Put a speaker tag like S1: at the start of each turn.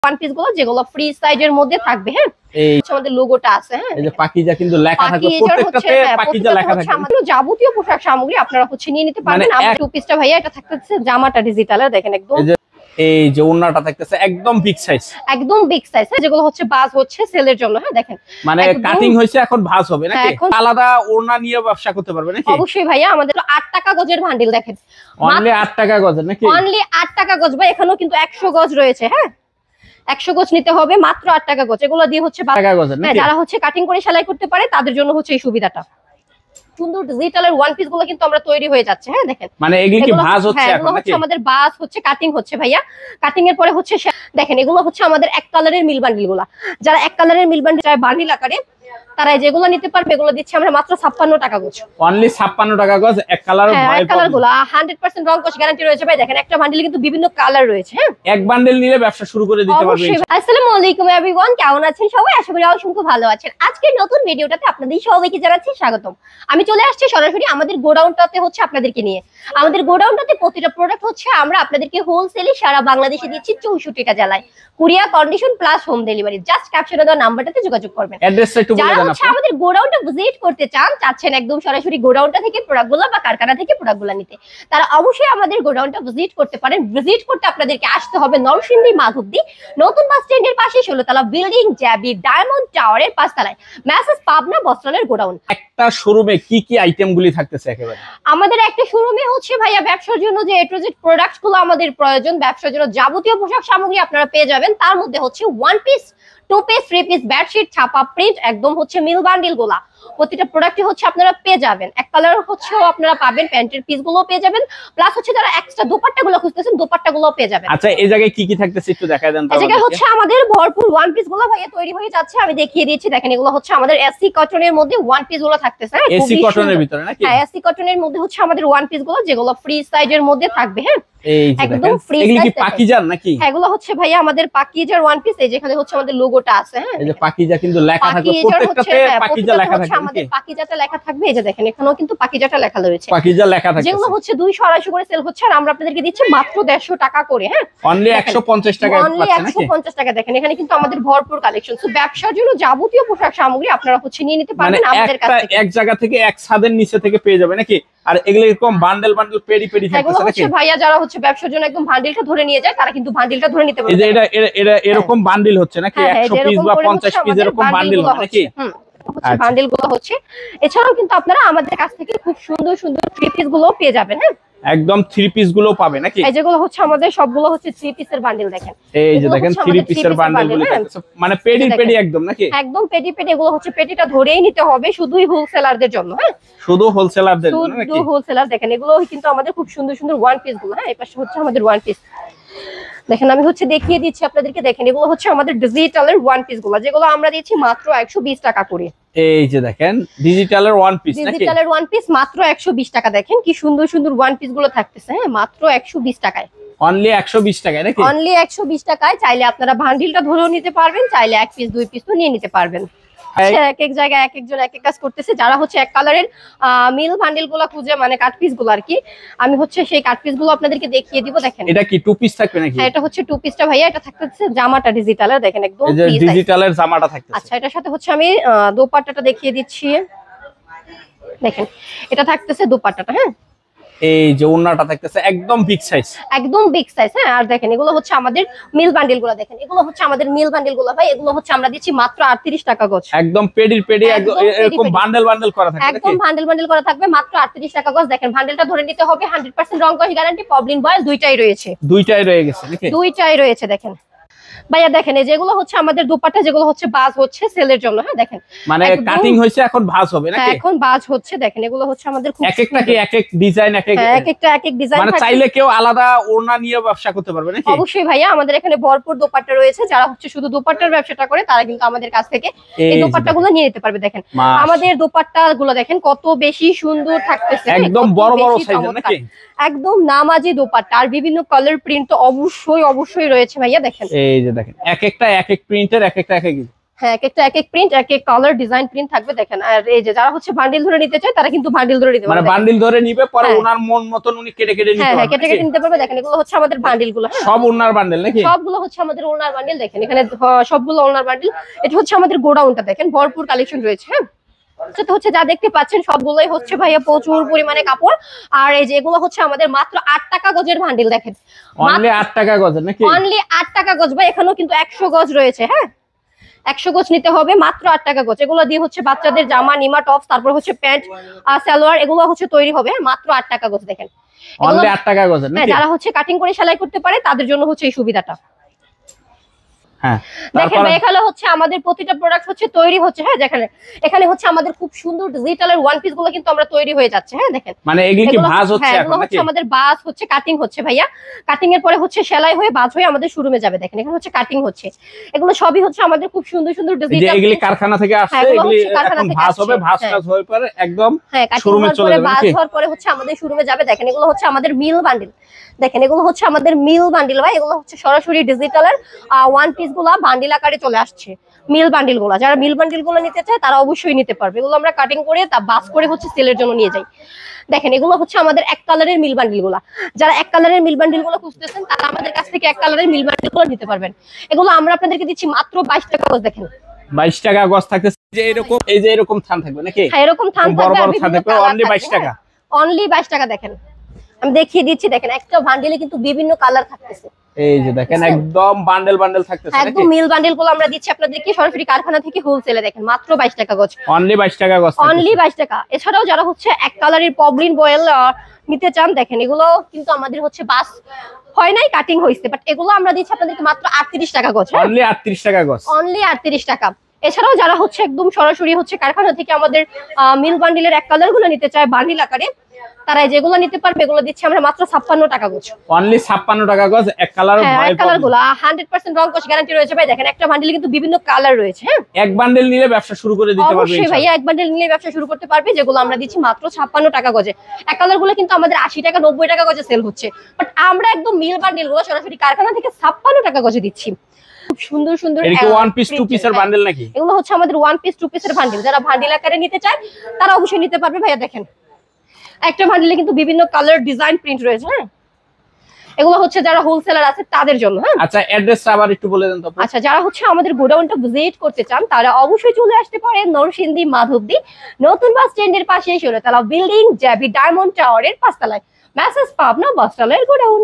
S1: One piece গুলো যেগুলো free সাইজের মধ্যে থাকবে। হ্যাঁ, এই আমাদের লোগোটা আছে। হ্যাঁ, এই যে পাকিজা কিন্তু লেখা থাকবে, প্রত্যেকটাতে পাকিজা লেখা থাকবে। আমাদের যাবতীয় পোশাক সামগ্রী আপনারা নিয়ে নিতে পারবেন। আমরা টু পিসটা ভাইয়া এটা থাকতেছে জামাটা ডিজিটালের, দেখেন একদম
S2: এই যে ওন্নাটা থাকতেছে একদম বিগ সাইজ,
S1: একদম বিগ সাইজ। হ্যাঁ, যেগুলো বাজ সেলের জন্য। হ্যাঁ, দেখেন
S2: মানে কাটিং হইছে, এখন ভাঁজ হবে নাকি? আলাদা ওন্না নিয়ে ব্যবসা করতে পারবে নাকি?
S1: অবশ্যই ভাইয়া, আমাদের 8 টাকা গজের বান্ডিল দেখেন,
S2: অনলি 8 টাকা গজের নাকি?
S1: অনলি 8 টাকা গজ ভাই। এখানেও কিন্তু 100 গজ রয়েছে। হ্যাঁ, 100 গজ নিতে হবে মাত্র 8 টাকা গজ। এগুলো দিয়ে 8 টাকা গজের নাকি? যারা কাটিং করে সেলাই করতে পারে তাদের জন্য এই সুবিধাটা। সুন্দর ডিজিটালের ওয়ান পিস গুলো কিন্তু আমরা তৈরি হয়ে যাচ্ছে। হ্যাঁ, দেখেন
S2: মানে এগুলো কি ভাঁজ হচ্ছে এখন নাকি?
S1: আমাদের বাস কাটিং হচ্ছে ভাইয়া। কাটিং এর পরে দেখেন এগুলো আমাদের এক কালারের মিল বান্ডিল গুলা। যারা এক কালারের মিল বান্ডিল চায় বান্ডিল আকারে, তারা যেগুলো নিতে পারবে এগুলো দিচ্ছি আমরা মাত্র 56 টাকা গজ।
S2: অনলি 56 টাকা গজ এক কালার।
S1: হ্যাঁ, এক কালার গুলো 100% রং কস গ্যারান্টি রয়েছে ভাই। দেখেন একটা বান্ডিলে কিন্তু বিভিন্ন কালার রয়েছে। হ্যাঁ,
S2: এক বান্ডিল নিলে ব্যবসা শুরু করে দিতে পারবে।
S1: আসসালামু আলাইকুম এভরিওয়ান, কেমন আছেন সবাই? আশা করি অসংখ্য ভালো আছেন। আজকের নতুন ভিডিওটাতে আপনাদের সবাইকে জানাচ্ছি স্বাগতম। আমি চলে আসছি সরাসরি আমাদের গোডাউনটাতে আপনাদেরকে নিয়ে। আমাদের গোডাউনটাতে প্রতিটা প্রোডাক্ট আমরা আপনাদেরকে হোলসেলে সারা বাংলাদেশে দিচ্ছি 64টা জেলায়। Courier condition plus home delivery. Just ক্যাপশনে দেওয়া নাম্বারটাতে যোগাযোগ করবেন।
S2: অ্যাড্রেসটা একটু বলে দেন আপনি।
S1: আমাদের গোডাউনটা ভিজিট করতে চাচ্ছেন একদম সরাসরি গোডাউনটা থেকে প্রোডাক্টগুলো বা কারখানা থেকে প্রোডাক্টগুলো নিতে, তারা অবশ্যই আমাদের গোডাউনটা ভিজিট করতে পারেন। ভিজিট করতে আপনাদেরকে আসতে হবে নরসিংদী মাধবদী নতুন বাস স্ট্যান্ডের পাশে 16তলা বিল্ডিং, জ্যাবি ডায়মন্ড টাওয়ারের 5 তলায় মেসেজ পাবনা বস্ত্রালয়ের গোডাউন।
S2: একটা শোরুমে কি কি আইটেমগুলি থাকতেছে একেবারে? আমাদের
S1: একটা শোরুমে ভাইয়া ব্যবসার জন্য যে এ টু জেড প্রোডাক্টগুলো আমাদের প্রয়োজন, ব্যবসার জন্য যাবতীয় পোশাক সামগ্রী আপনারা পেয়ে যাবেন। তার মধ্যে one piece, two piece, three piece, bedsheet, ছাপা, প্রিন্ট, একদম মিল বান্ডিল গুলা প্রতিটা প্রোডাক্টে আপনারা পেয়ে যাবেন। এক কালার আপনারা পাবেন, প্যান্টের পিস গুলো পেয়ে যাবেন, প্লাস যারা এক্সট্রা দোপাট্টা গুলো খুঁজতেছেন দোপাট্টা গুলো পেয়ে যাবেন।
S2: আচ্ছা, এই জায়গায় কি কি থাকতেছে একটু দেখায় দেন।
S1: এই জায়গায় আমাদের ভরপুর ওয়ান পিস গুলো ভাইয়া তৈরি হয়ে যাচ্ছে, আমি দেখিয়ে দিচ্ছি। দেখেন এগুলো আমাদের এসি কটনের মধ্যে ওয়ান পিস গুলো থাকতেছে।
S2: এসি কটনের ভিতরে নাকি?
S1: হ্যাঁ, এসি কটনের মধ্যে আমাদের ওয়ান পিস গুলো যেগুলো ফ্রি সাইজের মধ্যে থাকবে। হ্যাঁ, একদম ফ্রি সাইজ।
S2: এগুলো কি পাকিজার নাকি?
S1: হ্যাঁ, এগুলো ভাইয়া আমাদের পাকিজার ওয়ান পিস। এই যেখানে আমাদের লোগোটা আছে। হ্যাঁ,
S2: এই যে পাকিজা কিন্তু লেখা থাকবে, প্রত্যেকটাতে পাকিজা লেখা থাকবে।
S1: আমাদের পাকিজাটা লেখা থাকবে। এই যে দেখেন এখানেও কিন্তু পাকিজাটা লেখা রয়েছে,
S2: পাকিজা লেখা থাকবে।
S1: যেগুলো 200-250 করে সেল হচ্ছে, আর আমরা আপনাদেরকে দিচ্ছি মাত্র 150 টাকা করে। হ্যাঁ,
S2: অনলি 150 টাকা
S1: অনলি 150 টাকা। দেখেন এখানে কিন্তু আমাদের ভরপুর কালেকশন। সো ব্যবসার জন্য যাবতীয় পোশাক সামগ্রী আপনারা নিয়ে নিতে পারবেন আমাদের কাছ থেকে।
S2: এক জায়গা থেকে এক ছাদের নিচে থেকে পেয়ে যাবে নাকি? আর এগুলো এরকম বান্ডেল বান্ডেল পেডি পেডি থাকতেছে নাকি?
S1: ভাইয়া যারা ব্যবসার জন্য একদম বান্ডিলটা ধরে নিয়ে যায়, তারা কিন্তু বান্ডিলটা ধরে নিতে পারবে।
S2: এই যে এটা এরকম বান্ডিল হচ্ছে নাকি? 100 পিস বা 50 পিস এরকম বান্ডিল নাকি?
S1: বান্ডিল গুলো এছাড়াও কিন্তু আপনারা আমাদের কাছ থেকে খুব সুন্দর সুন্দর থ্রি পিস গুলো পেয়ে যাবেন। হ্যাঁ,
S2: একদম থ্রি পিস গুলো পাবে নাকি?
S1: এই যেগুলো আমাদের সবগুলো থ্রি পিসের বান্ডিল। দেখেন
S2: এই যে দেখেন থ্রি পিসের বান্ডিল গুলো থাকছে, মানে পেডি পেডি একদম নাকি?
S1: একদম পেডি পেডি। এগুলো পেডিটা ধরেই নিতে হবে শুধুই হোলসেলারদের জন্য। হ্যাঁ,
S2: শুধু হোলসেলারদের জন্য নাকি?
S1: শুধু হোলসেলার। দেখেন এগুলো কিন্তু আমাদের খুব সুন্দর সুন্দর ওয়ান পিস গুলো। হ্যাঁ, এই পাশে আমাদের ওয়ান পিস। দেখেন আমি দেখিয়ে দিচ্ছি আপনাদেরকে। দেখেন এগুলো আমাদের ডিজিটালের ওয়ান পিস গুলো, যেগুলো আমরা দিচ্ছি মাত্র 120 টাকা করে।
S2: এই যে দেখেন ডিজিটালের ওয়ান পিস নাকি?
S1: ডিজিটালের ওয়ান পিস মাত্র 120 টাকা। দেখেন কি সুন্দর সুন্দর ওয়ান পিস গুলো থাকতেছে। হ্যাঁ, মাত্র 120 টাকায়।
S2: অনলি 120 টাকায় নাকি?
S1: অনলি 120 টাকায়। চাইলে আপনারা বান্ডিলটা ধরেও নিতে পারবেন, চাইলে এক পিস দুই পিস তো নিয়ে নিতে পারবেন। এক এক জায়গায় এক একজন এক এক কাজ করতেছে। যারা এক কালারের মিল বান্ডিল গুলা খুঁজে, মানে কাট পিস গুলো আর কি, আমি সেই কাট পিস গুলো আপনাদেরকে দেখিয়ে দিব। দেখেন
S2: এটা কি টু পিস থাকবে নাকি?
S1: হ্যাঁ, এটা টু পিসটা ভাইয়া। এটা থাকতেছে জামাটা ডিজিটালের। দেখেন একদম
S2: ডিজিটালের জামাটা থাকতেছে।
S1: আচ্ছা, এটার সাথে আমি দোপাট্টাটা দেখিয়ে দিচ্ছি। দেখেন এটা থাকতেছে দোপাট্টাটা। হ্যাঁ,
S2: এই যে ওন্নাটা থাকতেছে একদম বিগ সাইজ,
S1: একদম বিগ সাইজ। হ্যাঁ, আর দেখেন এগুলো আমাদের মিল বান্ডিল গুলো। দেখেন এগুলো আমাদের মিল বান্ডিল গুলো ভাই। এগুলো আমরা দিচ্ছি মাত্র 38 টাকা গজ।
S2: একদম পেডির পেডি, এরকম বান্ডেল বান্ডেল করা থাকবে।
S1: একদম বান্ডেল বান্ডেল করা থাকবে, মাত্র 38 টাকা গজ। দেখেন বান্ডেলটা ধরে নিতে হবে। 100% রং কস গ্যারান্টি, পবলিন বয়েল দুইটাই রয়েছে।
S2: দুইটাই রয়ে গেছে নাকি?
S1: দুইটাই রয়েছে। দেখেন ভাইয়া দেখেন এই যেগুলো আমাদের দোপাট্টা, যেগুলো বাজ সেলের জন্য। হ্যাঁ, দেখেন
S2: মানে কাটিং হইছে, এখন ভাঁজ হবে নাকি?
S1: হ্যাঁ, এখন ভাঁজ হচ্ছে। দেখেন এগুলো আমাদের খুব
S2: এক একটা কি এক এক ডিজাইন, এক
S1: এক ডিজাইন।
S2: মানে চাইলে কেউ আলাদা ওড়না নিয়ে ব্যবসা করতে পারবে নাকি?
S1: অবশ্যই ভাইয়া, আমাদের এখানে ভরপুর দোপাট্টা রয়েছে। যারা শুধু দোপাট্টার ব্যবসাটা করে তারা কিন্তু আমাদের কাছ থেকে এই দোপাট্টা গুলো নিয়ে নিতে পারবে। দেখেন আমাদের দোপাট্টা গুলো দেখেন কত বেশি সুন্দর থাকতেছে।
S2: একদম বড় বড় সাইজের নাকি?
S1: একদম নামাজি দোপাট্টা, আর বিভিন্ন কালার প্রিন্ট তো অবশ্যই রয়েছে ভাইয়া। দেখেন
S2: এই যে দেখেন এক একটা এক এক প্রিন্টের, এক একটা এক এক।
S1: হ্যাঁ, এক এক প্রিন্ট, এক এক কালার ডিজাইন প্রিন্ট থাকবে দেখেন। আর এই যে যারা হচ্ছে বান্ডিল ধরে নিতে চায় তারা কিন্তু বান্ডিল ধরে নিতে
S2: মানে
S1: পারবে।
S2: বান্ডিল ধরে নিবে, পরে
S1: হ্যাঁ।
S2: ওনার মন মতন উনি কেটে কেটে নিতে
S1: হ্যাঁ হ্যাঁ,
S2: পারবে
S1: কেটে কেটে নিতে পারবে। দেখেন এগুলো হচ্ছে আমাদের বান্ডিল গুলো। হ্যাঁ,
S2: সব ওনার বান্ডেল নাকি?
S1: সবগুলো হচ্ছে আমাদের ওনার বান্ডিল। দেখেন এখানে সবগুলো ওনার বান্ডিল। এটা হচ্ছে আমাদের গোডাউনটা, দেখেন ভরপুর কালেকশন রয়েছে। হ্যাঁ, সেটা হচ্ছে যা দেখতে পাচ্ছেন সবগুলোই হচ্ছে ভাইয়া প্রচুর পরিমাণে কাপড়। আর এই যে এগুলো হচ্ছে আমাদের মাত্র 8 টাকা গজের বান্ডিল। দেখেন
S2: অনলি 8 টাকা গজ নাকি?
S1: অনলি 8 টাকা গজ ভাই। এখানেও কিন্তু 100 গজ রয়েছে। হ্যাঁ, 100 গজ নিতে হবে, মাত্র 8 টাকা গজ। এগুলো দিয়ে হচ্ছে বাচ্চাদের জামা, নিমা টপস, তারপর হচ্ছে প্যান্ট আর সালোয়ার, এগুলো হচ্ছে তৈরি হবে মাত্র 8 টাকা গজ। দেখেন
S2: অনলি 8 টাকা গজ
S1: হ্যাঁ,
S2: নাকি?
S1: যারা হচ্ছে কাটিং করে সেলাই করতে পারে তাদের জন্য হচ্ছে এই সুবিধাটা।
S2: হ্যাঁ,
S1: দেখেন
S2: তারপর
S1: ভাই, এখানে হচ্ছে আমাদের প্রতিটা প্রোডাক্ট হচ্ছে তৈরি হচ্ছে। হ্যাঁ, দেখেন এখানে হচ্ছে আমাদের খুব সুন্দর ডিজিটালের ওয়ান পিস গুলো কিন্তু আমরা তৈরি হয়ে যাচ্ছে। হ্যাঁ, দেখেন
S2: মানে এগুলি কি ভাঁজ হচ্ছে
S1: হ্যাঁ,
S2: এখন
S1: এগুলো
S2: নাকি?
S1: হচ্ছে আমাদের বাস হচ্ছে কাটিং হচ্ছে ভাইয়া। কাটিং এর পরে হচ্ছে সেলাই হয়ে বাজ হয়ে আমাদের শোরুমে যাবে। দেখেন এখানে হচ্ছে কাটিং হচ্ছে। এগুলো সবই হচ্ছে আমাদের খুব সুন্দর সুন্দর
S2: যে
S1: ডিজিটাল।
S2: এগুলি কারখানা থেকে আসছে,
S1: হ্যাঁ, এগুলো
S2: এগুলি
S1: হচ্ছে কারখানা
S2: এখন
S1: থেকে
S2: ভাঁজ হবে,
S1: আসছে।
S2: ভাঁজ
S1: হ্যাঁ।
S2: টাজ হয়ে পরে একদম
S1: হ্যাঁ, কাটিং
S2: শোরুমে
S1: হওয়ার
S2: চলে
S1: পরে
S2: যাবে
S1: বাজ
S2: নাকি?
S1: হওয়ার পরে হচ্ছে আমাদের শোরুমে যাবে। দেখেন এগুলো হচ্ছে আমাদের মিল বান্ডিল। দেখেন এগুলো হচ্ছে আমাদের মিল বান্ডিল ভাই। এগুলো হচ্ছে সরাসরি ডিজিটালের ওয়ান পিস গুলা বান্ডিল আকারে চলে আসছে। মিল বান্ডিল গুলা, যারা মিল বান্ডিল গুলো নিতে চায় তারা অবশ্যই নিতে পারবে। এগুলো আমরা কাটিং করে তা বাস করে হচ্ছে সেলের জন্য নিয়ে যাই। দেখেন এগুলো হচ্ছে আমাদের এক কালারের মিল বান্ডিল গুলা। যারা এক কালারের মিল বান্ডিল গুলো খুঁজতেছেন তারা আমাদের কাছ থেকে এক কালারের মিল বান্ডিল গুলো নিতে পারবেন। এগুলো আমরা আপনাদেরকে দিচ্ছি মাত্র 22 টাকা গজ। দেখেন
S2: 22 টাকা গজ থাকতেছে। যে এরকম, এই যে এরকম থান থাকবে নাকি?
S1: হ্যাঁ, এরকম থান
S2: বড়
S1: থাকবে,
S2: বড় থান থাকবে, অনলি 22 টাকা।
S1: অনলি 22 টাকা। দেখেন আমি দেখিয়ে দিচ্ছি। দেখেন একটা বান্ডিলে কিন্তু বিভিন্ন কালার থাকতেছে।
S2: এই যে দেখেন একদম বান্ডেল বান্ডেল থাকতেছে নাকি?
S1: একদম মিল বান্ডিল গুলো আমরা দিচ্ছি আপনাদেরকে সরাসরি কারখানা থেকে হোলসেলে। দেখেন মাত্র 22 টাকা গজ।
S2: অনলি 22 টাকা গজ
S1: অনলি 22 টাকা। এছাড়াও যারা হচ্ছে এক কালারের পবলিন বয়েল নিতে চান, দেখেন এগুলো কিন্তু আমাদের হচ্ছে বাস হয় নাই, কাটিং হইছে, বাট এগুলো আমরা দিচ্ছি আপনাদেরকে মাত্র 38 টাকা গজ।
S2: অনলি 38 টাকা গজ।
S1: অনলি 38 টাকা। এছাড়াও যারা হচ্ছে একদম সরাসরি হচ্ছে কারখানা থেকে আমাদের মিল বান্ডিলের এক কালার গুলো নিতে চায় বান্ডিল আকারে, তারা যেগুলো নিতে পারবে এগুলো দিচ্ছি আমরা মাত্র 56 টাকা গজ।
S2: অনলি 56 টাকা গজ এক কালার।
S1: হ্যাঁ, এক কালার গুলো 100% রং কস গ্যারান্টি রয়েছে ভাই। দেখেন একটা বান্ডিলে কিন্তু বিভিন্ন কালার রয়েছে। হ্যাঁ,
S2: এক বান্ডেল নিলে ব্যবসা শুরু করে দিতে পারবে
S1: অবশ্যই ভাইয়া, এক বান্ডিল নিলে ব্যবসা শুরু করতে পারবে। যেগুলো আমরা দিচ্ছি মাত্র 56 টাকা গজে। এক কালার গুলো কিন্তু আমাদের 80 টাকা 90 টাকা গজে সেল হচ্ছে, বাট আমরা একদম মিল বান্ডিল গুলো সরাসরি কারখানা থেকে 56 টাকা গজে দিচ্ছি। খুব সুন্দর সুন্দর
S2: এটা কি ওয়ান পিস টু পিসের বান্ডেল নাকি?
S1: এগুলো হচ্ছে আমাদের ওয়ান পিস টু পিসের বান্ডিল। যারা বান্ডিল আকারে নিতে চায় তারা অবশ্যই নিতে পারবে ভাইয়া। দেখেন একটা বান্ডিলে কিন্তু বিভিন্ন কালার ডিজাইন প্রিন্ট রয়েছে। হ্যাঁ, এগুলো হচ্ছে যারা হোলসেলার আছে তাদের জন্য। হ্যাঁ,
S2: আচ্ছা, অ্যাড্রেসটা আবার একটু বলে দেন তো।
S1: আচ্ছা, যারা হচ্ছে আমাদের গোডাউনটা ভিজিট করতে চান তারা অবশ্যই চলে আসতে পারেন নরসিংদী মাধবদী নতুন বাস স্ট্যান্ডের পাশে 16 তলা বিল্ডিং জ্যাবি ডায়মন্ড টাওয়ারের 5 তলায়। মেসেজ পাবনা বাস তলার গোডাউন।